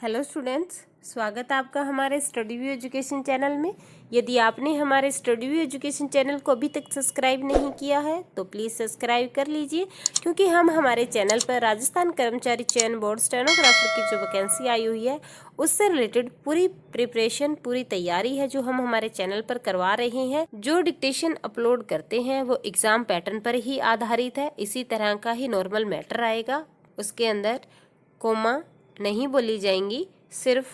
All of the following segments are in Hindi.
हेलो स्टूडेंट्स, स्वागत है आपका हमारे स्टडी व्यू एजुकेशन चैनल में। यदि आपने हमारे स्टडी व्यू एजुकेशन चैनल को अभी तक सब्सक्राइब नहीं किया है तो प्लीज़ सब्सक्राइब कर लीजिए, क्योंकि हम हमारे चैनल पर राजस्थान कर्मचारी चयन बोर्ड स्टेनोग्राफर की जो वैकेंसी आई हुई है उससे रिलेटेड पूरी प्रिपरेशन, पूरी तैयारी है जो हम हमारे चैनल पर करवा रहे हैं। जो डिक्टेशन अपलोड करते हैं वो एग्ज़ाम पैटर्न पर ही आधारित है। इसी तरह का ही नॉर्मल मैटर आएगा, उसके अंदर कोमा नहीं बोली जाएंगी, सिर्फ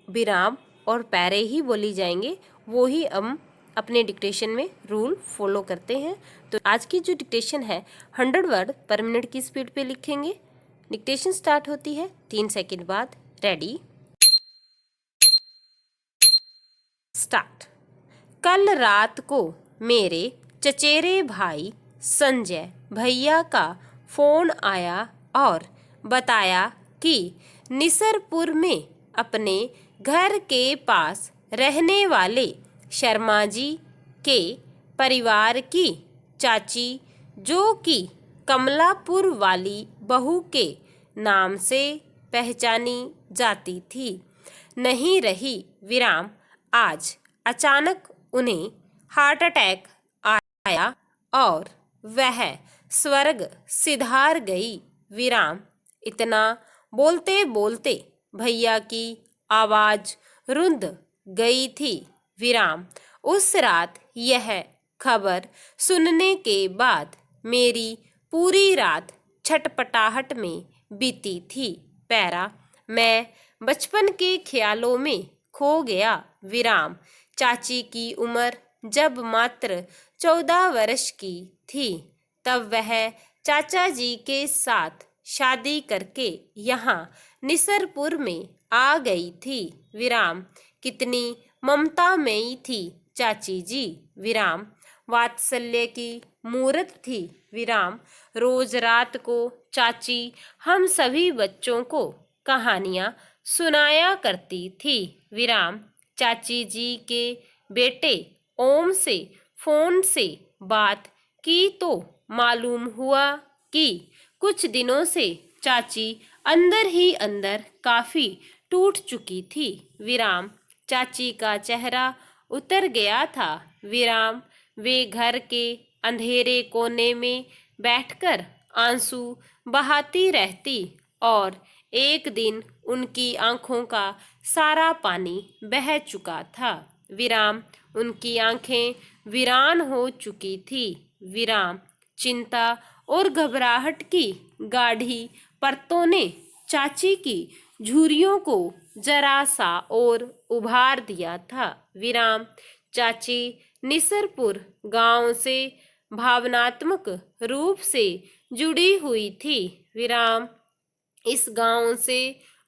विराम और पैरे ही बोली जाएंगे। वो ही हम अपने डिक्टेशन में रूल फॉलो करते हैं। तो आज की जो डिक्टेशन है 100 वर्ड पर मिनट की स्पीड पे लिखेंगे। डिक्टेशन स्टार्ट होती है 3 सेकंड बाद। Ready, start. कल रात को मेरे चचेरे भाई संजय भैया का फोन आया और बताया कि निसरपुर में अपने घर के पास रहने वाले शर्मा जी के परिवार की चाची, जो कि कमलापुर वाली बहू के नाम से पहचानी जाती थी, नहीं रही। विराम, आज अचानक उन्हें हार्ट अटैक आया और वह स्वर्ग सिधार गई। विराम, इतना बोलते बोलते भैया की आवाज रुंध गई थी। विराम, उस रात यह खबर सुनने के बाद मेरी पूरी रात छटपटाहट में बीती थी। पैरा, मैं बचपन के ख्यालों में खो गया। विराम, चाची की उम्र जब मात्र 14 वर्ष की थी तब वह चाचा जी के साथ शादी करके यहाँ निसरपुर में आ गई थी। विराम, कितनी ममतामयी थी चाची जी। विराम, वात्सल्य की मूरत थी। विराम, रोज रात को चाची हम सभी बच्चों को कहानियाँ सुनाया करती थी। विराम, चाची जी के बेटे ओम से फोन से बात की तो मालूम हुआ कि कुछ दिनों से चाची अंदर ही अंदर काफी टूट चुकी थी। विराम, चाची का चेहरा उतर गया था। विराम, वे घर के अंधेरे कोने में बैठकर आंसू बहाती रहती और एक दिन उनकी आंखों का सारा पानी बह चुका था। विराम, उनकी आंखें वीरान हो चुकी थी। विराम, चिंता और घबराहट की गाढ़ी परतों ने चाची की झुर्रियों को जरा सा और उभार दिया था। विराम, चाची निसरपुर गांव से भावनात्मक रूप से जुड़ी हुई थी। विराम, इस गांव से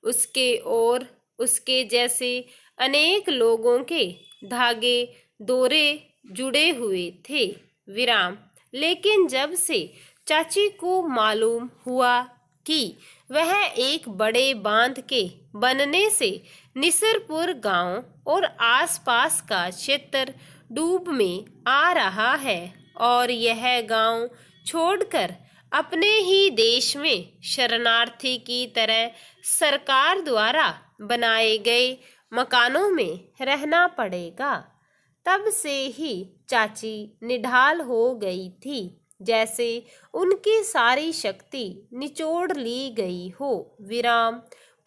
उसके और उसके जैसे अनेक लोगों के धागे डोरे जुड़े हुए थे। विराम, लेकिन जब से चाची को मालूम हुआ कि वह एक बड़े बांध के बनने से निसरपुर गांव और आसपास का क्षेत्र डूब में आ रहा है और यह गांव छोड़कर अपने ही देश में शरणार्थी की तरह सरकार द्वारा बनाए गए मकानों में रहना पड़ेगा, तब से ही चाची निढाल हो गई थी, जैसे उनकी सारी शक्ति निचोड़ ली गई हो। विराम,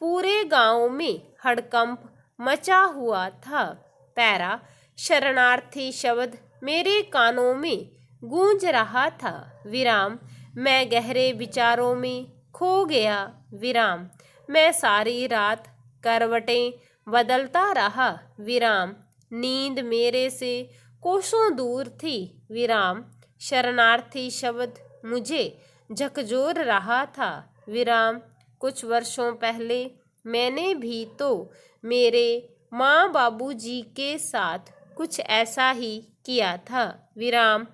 पूरे गांव में हड़कंप मचा हुआ था। पैरा, शरणार्थी शब्द मेरे कानों में गूंज रहा था। विराम, मैं गहरे विचारों में खो गया। विराम, मैं सारी रात करवटें बदलता रहा। विराम, नींद मेरे से कोसों दूर थी। विराम, शरणार्थी शब्द मुझे झकझोर रहा था। विराम, कुछ वर्षों पहले मैंने भी तो मेरे माँ बाबूजी के साथ कुछ ऐसा ही किया था। विराम,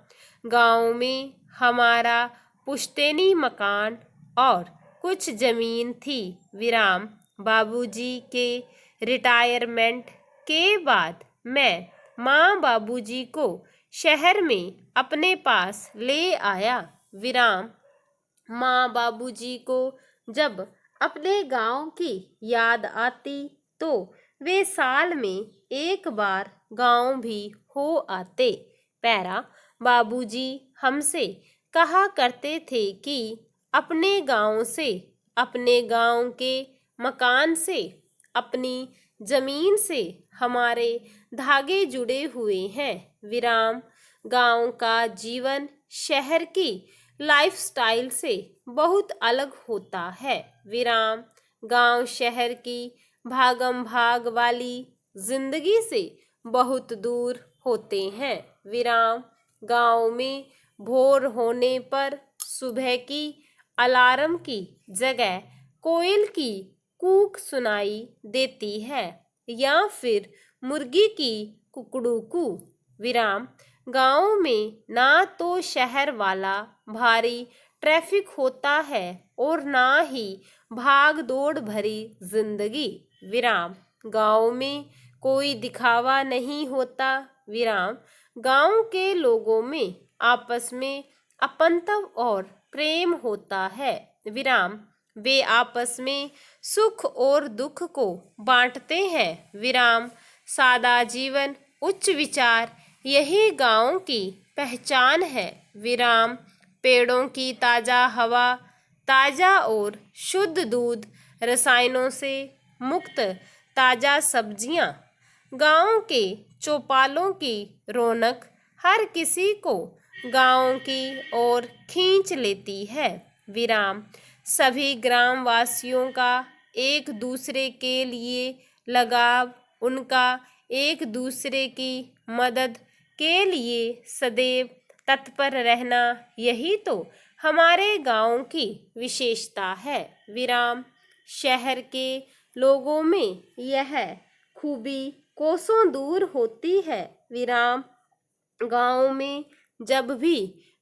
गांव में हमारा पुश्तैनी मकान और कुछ जमीन थी। विराम, बाबूजी के रिटायरमेंट के बाद मैं माँ बाबूजी को शहर में अपने पास ले आया। विराम, माँ बाबूजी को जब अपने गांव की याद आती तो वे साल में एक बार गांव भी हो आते। पैरा, बाबूजी हमसे कहा करते थे कि अपने गांव से, अपने गांव के मकान से, अपनी जमीन से हमारे धागे जुड़े हुए हैं। विराम, गांव का जीवन शहर की लाइफस्टाइल से बहुत अलग होता है। विराम, गांव शहर की भागम भाग वाली जिंदगी से बहुत दूर होते हैं। विराम, गांव में भोर होने पर सुबह की अलार्म की जगह कोयल की कूक सुनाई देती है या फिर मुर्गी की कुकड़ूकू। विराम, गांव में ना तो शहर वाला भारी ट्रैफिक होता है और ना ही भाग दौड़ भरी जिंदगी। विराम, गांव में कोई दिखावा नहीं होता। विराम, गांव के लोगों में आपस में अपनत्व और प्रेम होता है। विराम, वे आपस में सुख और दुख को बांटते हैं। विराम, सादा जीवन, उच्च विचार, यही गांव की पहचान है। विराम, पेड़ों की ताजा हवा, ताजा और शुद्ध दूध, रसायनों से मुक्त ताजा सब्जियां, गांव के चौपालों की रौनक हर किसी को गांव की ओर खींच लेती है। विराम, सभी ग्रामवासियों का एक दूसरे के लिए लगाव, उनका एक दूसरे की मदद के लिए सदैव तत्पर रहना, यही तो हमारे गांव की विशेषता है। विराम, शहर के लोगों में यह खूबी कोसों दूर होती है। विराम, गांव में जब भी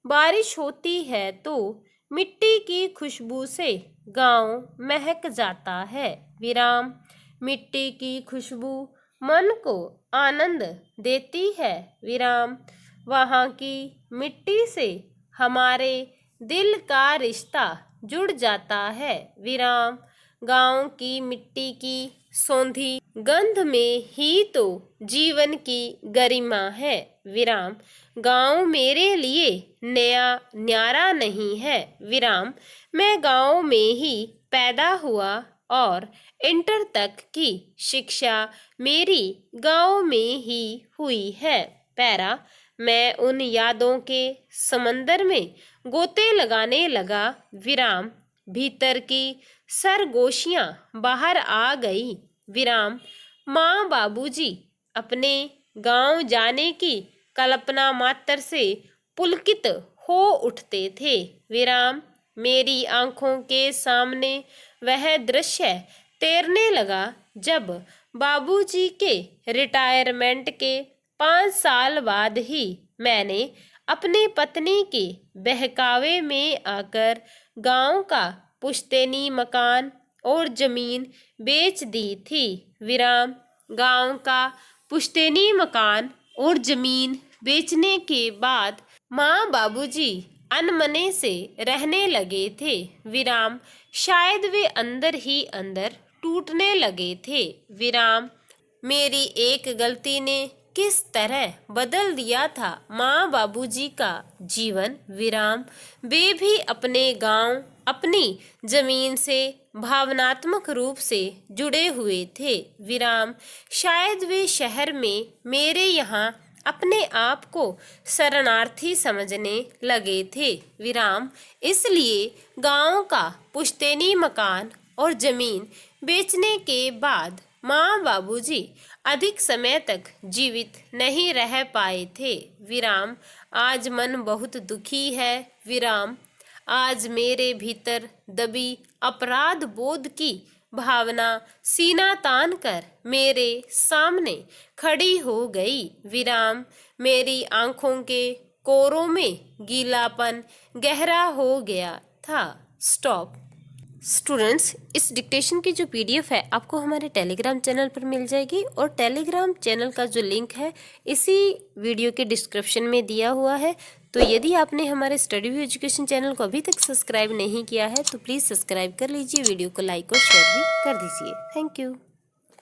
बारिश होती है तो मिट्टी की खुशबू से गांव महक जाता है। विराम, मिट्टी की खुशबू मन को आनंद देती है। विराम, वहाँ की मिट्टी से हमारे दिल का रिश्ता जुड़ जाता है। विराम, गांव की मिट्टी की सौंधी गंध में ही तो जीवन की गरिमा है। विराम, गांव मेरे लिए नया न्यारा नहीं है। विराम, मैं गांव में ही पैदा हुआ और इंटर तक की शिक्षा मेरी गांव में ही हुई है। पैरा, मैं उन यादों के समंदर में गोते लगाने लगा। विराम, भीतर की सरगोशियां बाहर आ गई। विराम, माँ बाबूजी अपने गांव जाने की कल्पना मात्र से पुलकित हो उठते थे। विराम, मेरी आंखों के सामने वह दृश्य तैरने लगा जब बाबूजी के रिटायरमेंट के 5 साल बाद ही मैंने अपनी पत्नी के बहकावे में आकर गांव का पुश्तैनी मकान और जमीन बेच दी थी। विराम, गांव का पुश्तैनी मकान और जमीन बेचने के बाद माँ बाबूजी अनमने से रहने लगे थे। विराम, शायद वे अंदर ही अंदर टूटने लगे थे। विराम, मेरी एक गलती ने किस तरह बदल दिया था माँ बाबूजी का जीवन। विराम, वे भी अपने गांव, अपनी जमीन से भावनात्मक रूप से जुड़े हुए थे। विराम, शायद वे शहर में मेरे यहाँ अपने आप को शरणार्थी समझने लगे थे। विराम, इसलिए गांव का पुश्तैनी मकान और जमीन बेचने के बाद माँ बाबूजी अधिक समय तक जीवित नहीं रह पाए थे। विराम, आज मन बहुत दुखी है। विराम, आज मेरे भीतर दबी अपराध बोध की भावना सीना तान कर मेरे सामने खड़ी हो गई। विराम, मेरी आंखों के कोरों में गीलापन गहरा हो गया था। स्टॉप। स्टूडेंट्स, इस डिक्टेशन की जो पीडीएफ है आपको हमारे टेलीग्राम चैनल पर मिल जाएगी और टेलीग्राम चैनल का जो लिंक है इसी वीडियो के डिस्क्रिप्शन में दिया हुआ है। तो यदि आपने हमारे स्टडी व्यू एजुकेशन चैनल को अभी तक सब्सक्राइब नहीं किया है तो प्लीज़ सब्सक्राइब कर लीजिए, वीडियो को लाइक और शेयर भी कर दीजिए। Thank you.